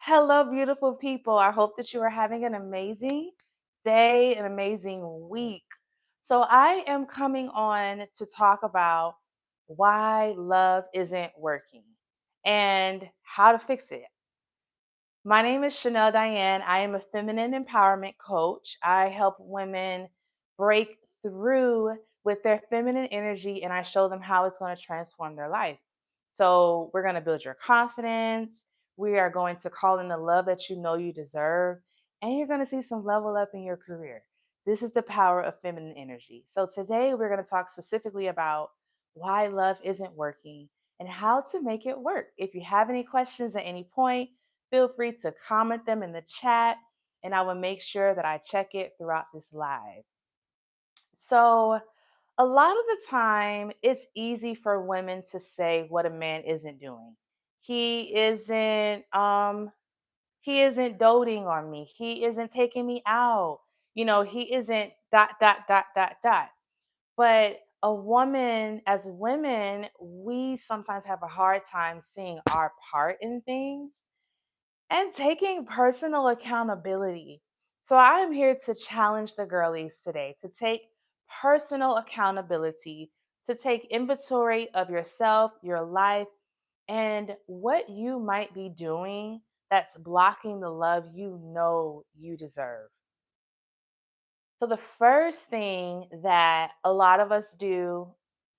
Hello, beautiful people. I hope that you are having an amazing day, an amazing week. So, I am coming on to talk about why love isn't working and how to fix it. My name is Chanel Diane. I am a feminine empowerment coach. I help women break through with their feminine energy and I show them how it's going to transform their life. So, we're going to build your confidence. We are going to call in the love that you know you deserve, and you're going to see some level up in your career. This is the power of feminine energy. So, today we're going to talk specifically about why love isn't working and how to make it work. If you have any questions at any point, feel free to comment them in the chat and I will make sure that I check it throughout this live. So, a lot of the time, it's easy for women to say what a man isn't doing. He isn't he isn't doting on me. He isn't taking me out. He isn't dot dot dot dot dot. But a woman, as women, we sometimes have a hard time seeing our part in things and taking personal accountability. So I am here to challenge the girlies today to take personal accountability, to take inventory of yourself, your life, and what you might be doing that's blocking the love you know you deserve. So, the first thing that a lot of us do,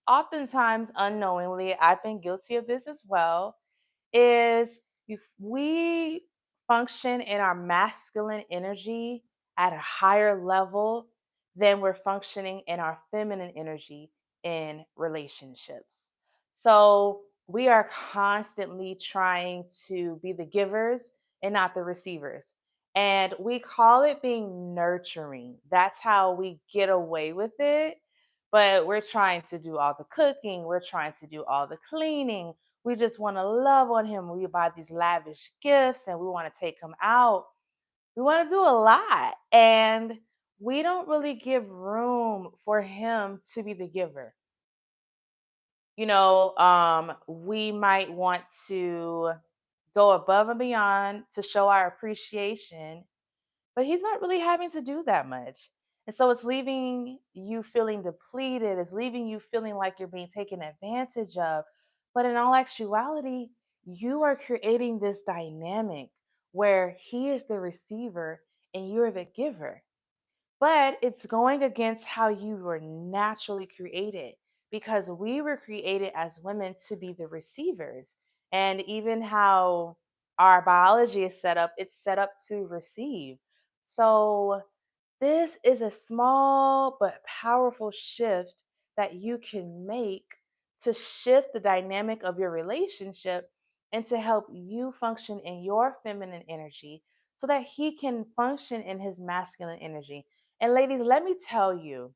oftentimes unknowingly, I've been guilty of this as well, is if we function in our masculine energy at a higher level than we're functioning in our feminine energy in relationships. So we are constantly trying to be the givers and not the receivers. And we call it being nurturing. That's how we get away with it. But we're trying to do all the cooking, we're trying to do all the cleaning, we just want to love on him. We buy these lavish gifts and we want to take him out. We want to do a lot. And we don't really give room for him to be the giver. We might want to go above and beyond to show our appreciation, but he's not really having to do that much. And so it's leaving you feeling depleted, it's leaving you feeling like you're being taken advantage of. But in all actuality, you are creating this dynamic where he is the receiver and you're the giver. But it's going against how you were naturally created because we were created as women to be the receivers. And even how our biology is set up, it's set up to receive. So, this is a small but powerful shift that you can make to shift the dynamic of your relationship and to help you function in your feminine energy so that he can function in his masculine energy. And ladies, let me tell you,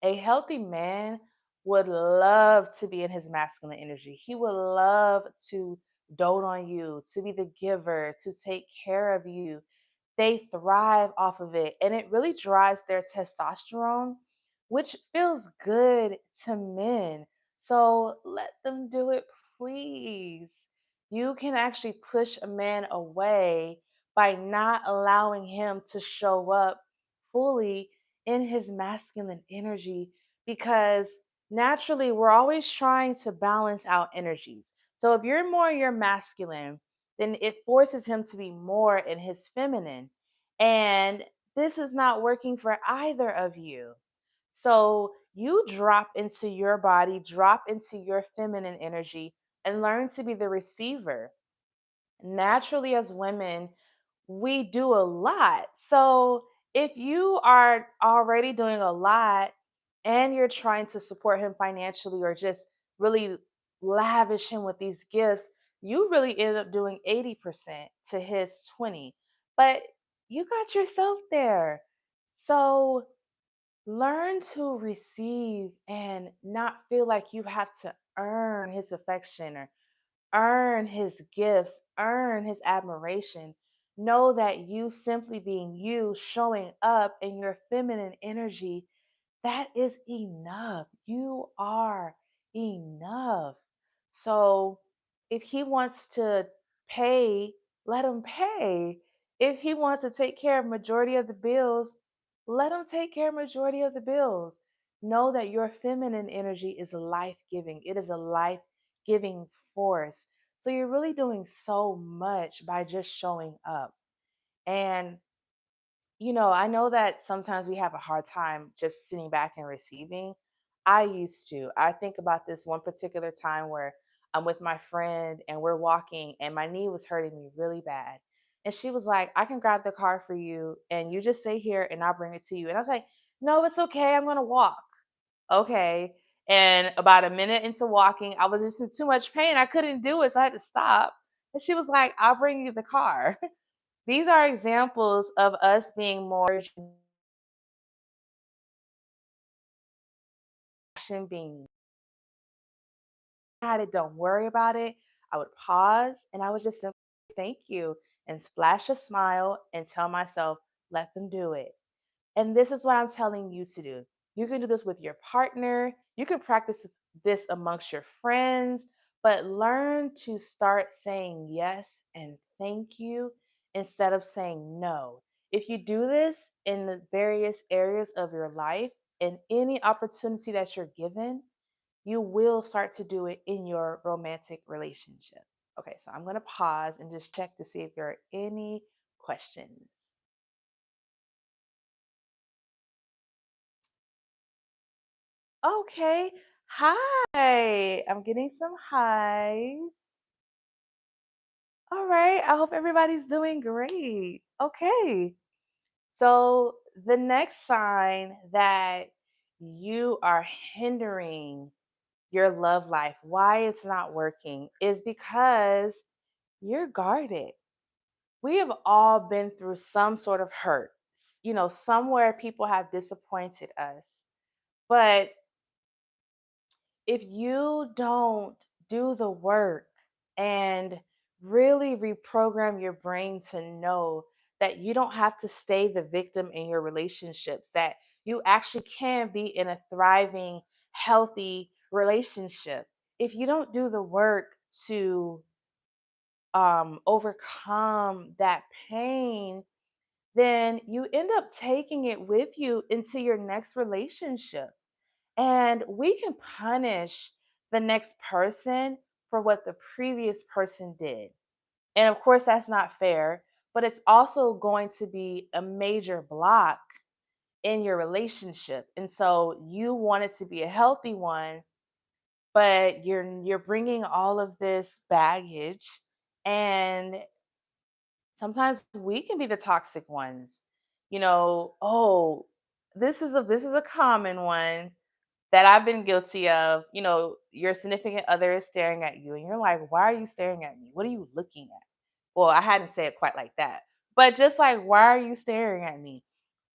a healthy man would love to be in his masculine energy. He would love to dote on you, to be the giver, to take care of you. They thrive off of it, and it really drives their testosterone, which feels good to men. So let them do it, please. You can actually push a man away by not allowing him to show up fully in his masculine energy because naturally we're always trying to balance out energies. So if you're more your masculine, then it forces him to be more in his feminine. And this is not working for either of you. So you drop into your body, drop into your feminine energy, and learn to be the receiver. Naturally, as women, we do a lot. So if you are already doing a lot and you're trying to support him financially or just really lavish him with these gifts, you really end up doing 80% to his 20. But you got yourself there. So learn to receive and not feel like you have to earn his affection or earn his gifts, earn his admiration. Know that you simply being you, showing up in your feminine energy, that is enough. You are enough. So if he wants to pay let him pay. If he wants to take care of majority of the bills, let him take care of majority of the bills. Know that your feminine energy is life-giving. It is a life-giving force. So you're really doing so much by just showing up. And I know that sometimes we have a hard time just sitting back and receiving. I used to. I think about this one particular time where I'm with my friend and we're walking and my knee was hurting me really bad. And she was like, I can grab the car for you and you just stay here and I'll bring it to you. And I was like, no, it's okay. I'm going to walk. Okay. And about a minute into walking, I was just in too much pain. I couldn't do it. So I had to stop. And she was like, I'll bring you the car. These are examples of us being more being at it, don't worry about it. I would pause and I would just simply thank you and splash a smile and tell myself, let them do it. And this is what I'm telling you to do. You can do this with your partner. You can practice this amongst your friends, but learn to start saying yes and thank you instead of saying no. If you do this in the various areas of your life and any opportunity that you're given, you will start to do it in your romantic relationship. Okay, so I'm going to pause and just check to see if there are any questions. Okay. Hi. I'm getting some highs. All right. I hope everybody's doing great. Okay. So, the next sign that you are hindering your love life, why it's not working, is because you're guarded. We have all been through some sort of hurt. Somewhere people have disappointed us. But if you don't do the work and really reprogram your brain to know that you don't have to stay the victim in your relationships, that you actually can be in a thriving, healthy relationship. If you don't do the work to overcome that pain, then you end up taking it with you into your next relationship. And we can punish the next person for what the previous person did. And of course, that's not fair, but it's also going to be a major block in your relationship. And so you want it to be a healthy one, but you're bringing all of this baggage, and sometimes we can be the toxic ones. Oh, this is a common one that I've been guilty of. Your significant other is staring at you and you're like, "Why are you staring at me? What are you looking at?" Well, I hadn't said it quite like that. But just like, "Why are you staring at me?"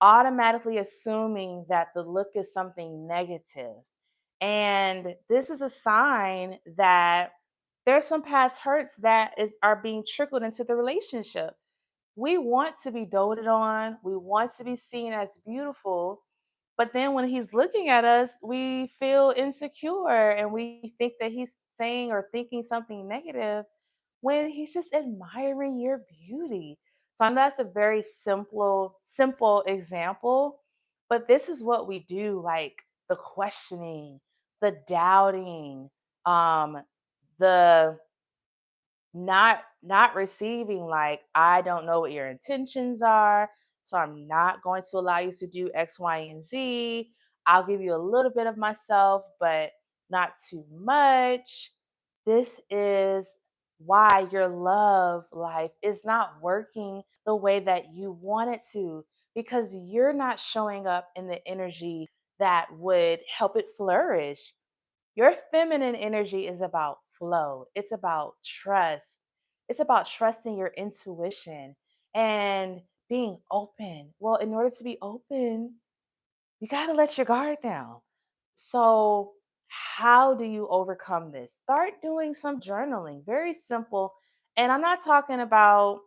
Automatically assuming that the look is something negative. And this is a sign that there's some past hurts that is are being trickled into the relationship. We want to be doted on, we want to be seen as beautiful, but then when he's looking at us, we feel insecure and we think that he's saying or thinking something negative when he's just admiring your beauty. So that's a very simple example, but this is what we do, like the questioning, the doubting, um the not receiving, like, I don't know what your intentions are, so I'm not going to allow you to do X, Y, and Z. I'll give you a little bit of myself, but not too much. This is why your love life is not working the way that you want it to, because you're not showing up in the energy that would help it flourish. Your feminine energy is about flow, it's about trust, it's about trusting your intuition and being open. Well, in order to be open, you got to let your guard down. So, how do you overcome this? Start doing some journaling, very simple. And I'm not talking about,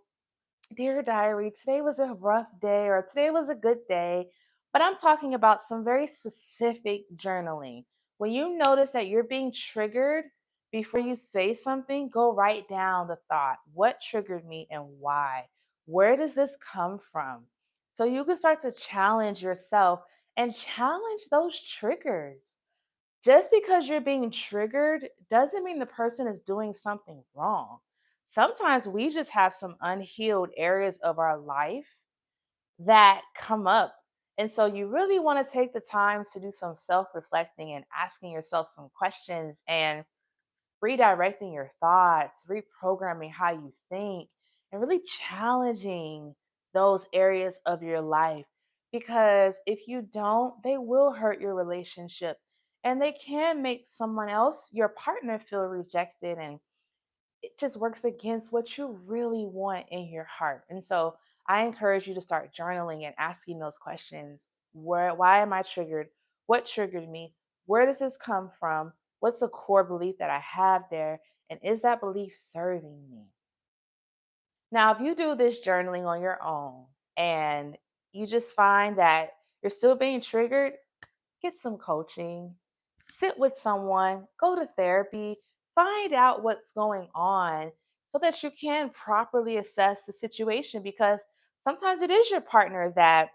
"Dear diary, today was a rough day," or "Today was a good day." But I'm talking about some very specific journaling. When you notice that you're being triggered before you say something, go write down the thought. What triggered me and why? Where does this come from? So you can start to challenge yourself and challenge those triggers. Just because you're being triggered doesn't mean the person is doing something wrong. Sometimes we just have some unhealed areas of our life that come up. And so you really want to take the time to do some self reflecting and asking yourself some questions and redirecting your thoughts, reprogramming how you think, and really challenging those areas of your life. Because if you don't, they will hurt your relationship and they can make someone else, your partner, feel rejected. And it just works against what you really want in your heart. And so I encourage you to start journaling and asking those questions. Why am I triggered? What triggered me? Where does this come from? What's the core belief that I have there? And is that belief serving me? Now, if you do this journaling on your own and you just find that you're still being triggered, get some coaching, sit with someone, go to therapy, find out what's going on so that you can properly assess the situation because sometimes it is your partner that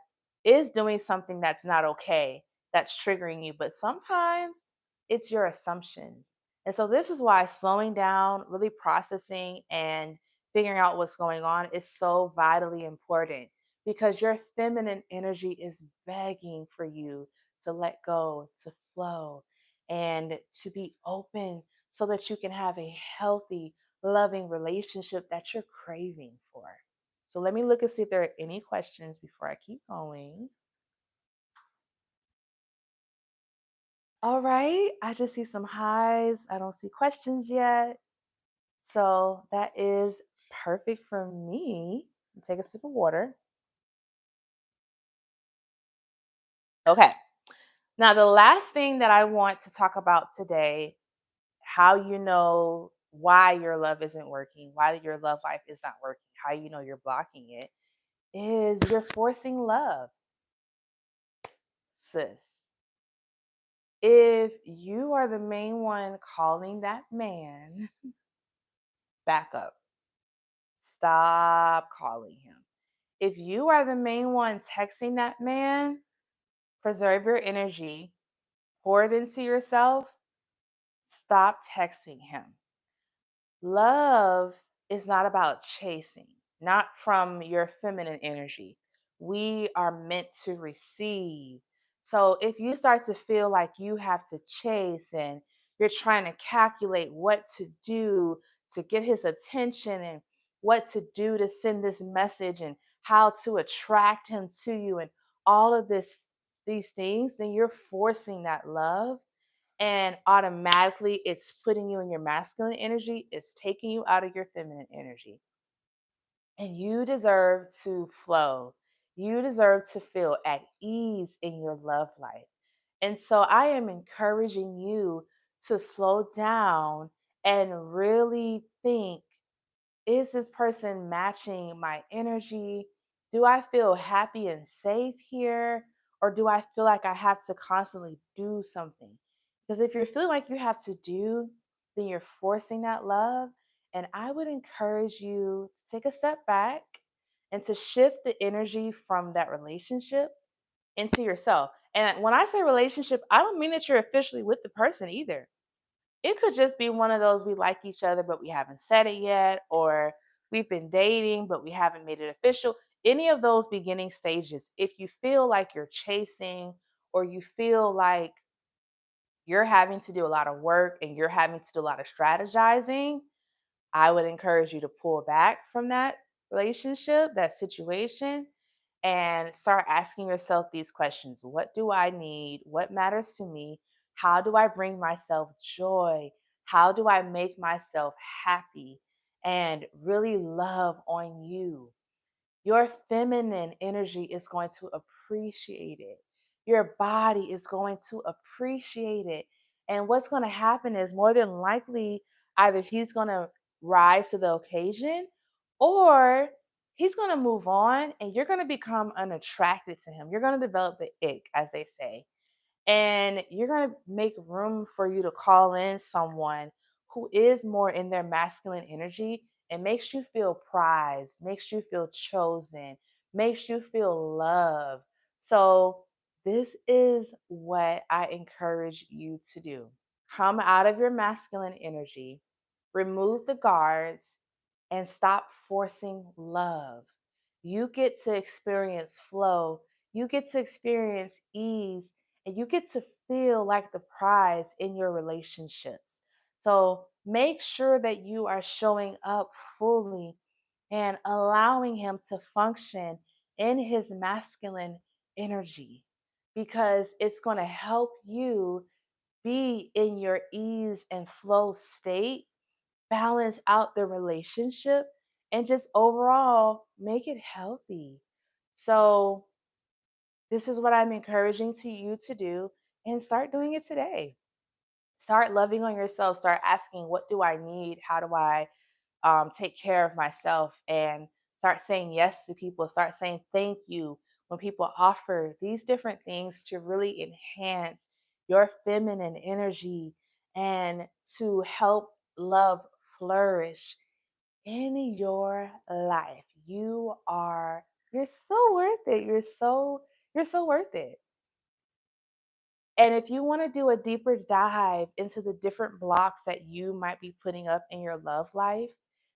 is doing something that's not okay, that's triggering you, but sometimes it's your assumptions. And so, this is why slowing down, really processing, and figuring out what's going on is so vitally important because your feminine energy is begging for you to let go, to flow, and to be open so that you can have a healthy, loving relationship that you're craving for. So let me look and see if there are any questions before I keep going. All right, I just see some highs. I don't see questions yet. So that is perfect for me. Take a sip of water. Okay. Now, the last thing that I want to talk about today, how you know why your love isn't working, why your love life is not working, how you know you're blocking it, is you're forcing love, sis. If you are the main one calling that man, back up. Stop calling him. If you are the main one texting that man, preserve your energy, pour it into yourself, stop texting him. Love is not about chasing, not from your feminine energy. We are meant to receive. So if you start to feel like you have to chase and you're trying to calculate what to do to get his attention and what to do to send this message and how to attract him to you and all of these things, then you're forcing that love and automatically it's putting you in your masculine energy, it's taking you out of your feminine energy. And you deserve to flow. You deserve to feel at ease in your love life. And so I am encouraging you to slow down and really think, is this person matching my energy? Do I feel happy and safe here? Or do I feel like I have to constantly do something? Because if you're feeling like you have to do, then you're forcing that love. And I would encourage you to take a step back and to shift the energy from that relationship into yourself. And when I say relationship, I don't mean that you're officially with the person either. It could just be one of those we like each other, but we haven't said it yet, or we've been dating, but we haven't made it official. Any of those beginning stages, if you feel like you're chasing or you feel like you're having to do a lot of work and you're having to do a lot of strategizing, I would encourage you to pull back from that relationship, that situation, and start asking yourself these questions. What do I need? What matters to me? How do I bring myself joy? How do I make myself happy? And really love on you. Your feminine energy is going to appreciate it. Your body is going to appreciate it. And what's going to happen is more than likely, either he's going to rise to the occasion or he's going to move on and you're going to become unattracted to him. You're going to develop the ick, as they say. And you're going to make room for you to call in someone who is more in their masculine energy, it makes you feel prized, makes you feel chosen, makes you feel loved. So, this is what I encourage you to do. Come out of your masculine energy, remove the guards, and stop forcing love. You get to experience flow, you get to experience ease, and you get to feel like the prize in your relationships. So make sure that you are showing up fully and allowing him to function in his masculine energy because it's going to help you be in your ease and flow state, balance out the relationship, and just overall make it healthy. So, this is what I'm encouraging to you to do and start doing it today. Start loving on yourself. Start asking, what do I need? How do I take care of myself? And start saying yes to people. Start saying thank you when people offer these different things to really enhance your feminine energy and to help love flourish in your life. You're so worth it. You're so worth it. And if you want to do a deeper dive into the different blocks that you might be putting up in your love life,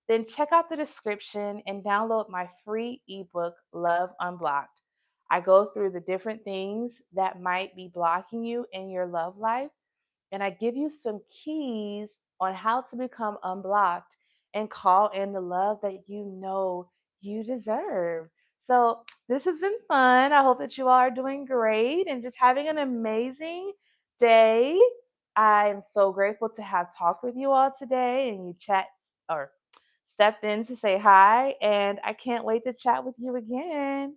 then check out the description and download my free ebook, Love Unblocked. I go through the different things that might be blocking you in your love life, and I give you some keys on how to become unblocked and call in the love that you know you deserve. So, this has been fun. I hope that you all are doing great and just having an amazing day. I am so grateful to have talked with you all today and you chat or stepped in to say hi. And I can't wait to chat with you again.